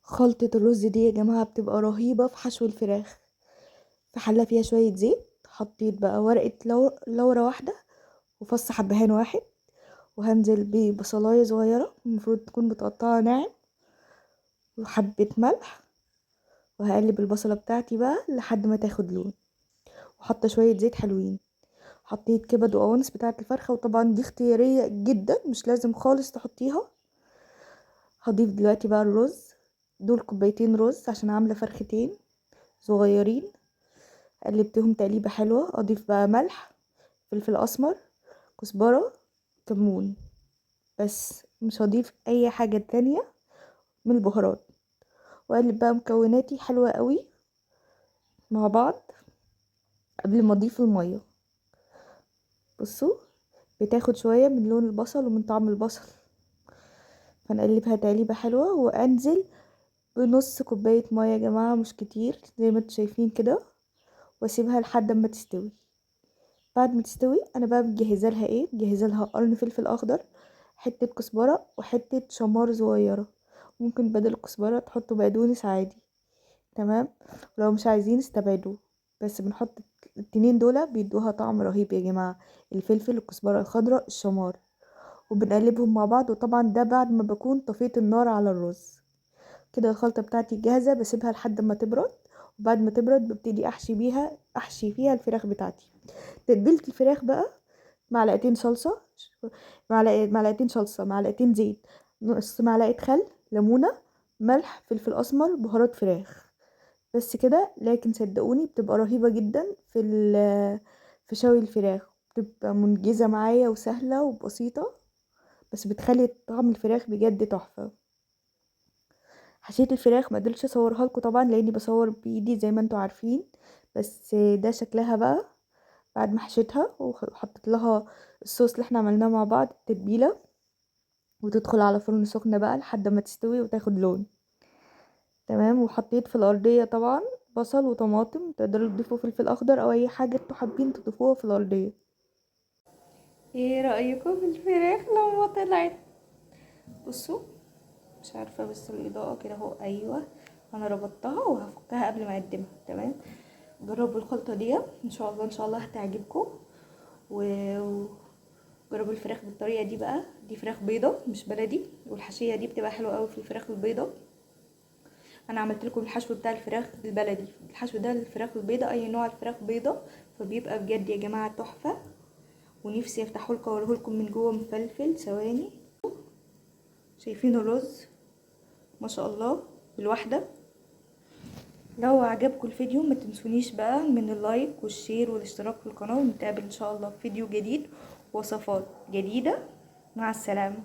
خلطة الرز دي يا جماعة بتبقى رهيبة في حشو الفراخ. في حلة فيها شوية زيت، حطيت بقى ورقة لورا واحدة وفص حبهان واحد، وهنزل ببصلاية صغيرة المفروض تكون متقطعة ناعم، وحبة ملح، وهقلب البصلة بتاعتي بقى لحد ما تاخد لون، وحاطة شوية زيت حلوين. حطيت كبد وقوانص بتاعة الفرخة، وطبعا دي اختيارية جدا مش لازم خالص تحطيها. هضيف دلوقتي بقى الرز، دول كوبايتين رز عشان عاملة فرختين صغيرين. قلبتهم تقليبة حلوة، اضيف بقى ملح، فلفل اسمر، كزبرة، كمون، بس مش هضيف اي حاجة تانية من البهارات. واقلب بقى مكوناتي حلوة قوي مع بعض قبل ما اضيف المية. بصوا، بتاخد شوية من لون البصل ومن طعم البصل، فنقلبها تقليبة حلوة، وانزل بنص كوباية مية يا جماعة، مش كتير زي ما انتوا شايفين كده، واسيبها لحد ما تستوي. بعد ما تستوي انا بقى مجهزه لها ايه، مجهزه لها قرن فلفل اخضر، حته كزبره، وحته شمار صغيره. ممكن بدل الكزبره تحطوا بقدونس عادي، تمام. ولو مش عايزين استبعدوا، بس بنحط الاتنين دول بيدوها طعم رهيب يا جماعه، الفلفل، الكزبره الخضراء، الشمار. وبنقلبهم مع بعض، وطبعا ده بعد ما بكون طفيت النار على الرز. كده الخلطه بتاعتي جاهزه، بسيبها لحد ما تبرد، وبعد ما تبرد ببتدي احشي فيها الفراخ بتاعتي. تتبيله الفراخ بقى: معلقتين صلصه، معلقتين صلصه، معلقتين زيت، نص معلقه خل، ليمونه، ملح، فلفل اسمر، بهارات فراخ. بس كده، لكن صدقوني بتبقى رهيبه جدا في شوي الفراخ، بتبقى منجزه معايا وسهله وبسيطه، بس بتخلي طعم الفراخ بجد تحفه. حشيت الفراخ ما قدرتش اصورها لكم طبعا لاني بصور بايدي زي ما انتوا عارفين، بس ده شكلها بقى بعد ما حشيتها وحطيت لها الصوص اللي احنا عملناه مع بعض، التتبيله، وتدخل على فرن سخن بقى لحد ما تستوي وتاخد لون، تمام. وحطيت في الارضيه طبعا بصل وطماطم، تقدروا تضيفوا فلفل اخضر او اي حاجه انتوا حابين تضيفوها في الارضيه. ايه رايكم في الفراخ لما طلعت؟ بصوا، مش عارفه بس الاضاءه كده اهو، ايوه. انا ربطتها وهفكها قبل ما اقدمها، تمام. جربوا الخلطه دي ان شاء الله، ان شاء الله هتعجبكم. وجربوا الفراخ بالطريقه دي بقى، دي فراخ بيضه مش بلدي، والحشيه دي بتبقى حلوه قوي في الفراخ البيضه. انا عملت لكم الحشو بتاع الفراخ البلدي، الحشو ده الفراخ البيضه، اي نوع الفراخ بيضه، فبيبقى بجد يا جماعه تحفه. ونفسي افتحه لكم واوريه لكم من جوه مفلفل. ثواني، شايفين الرز ما شاء الله بالواحده. لو عجبكم الفيديو ما تنسونيش بقى من اللايك والشير والاشتراك في القناه، ونتقابل ان شاء الله في فيديو جديد، وصفات جديده. مع السلامه.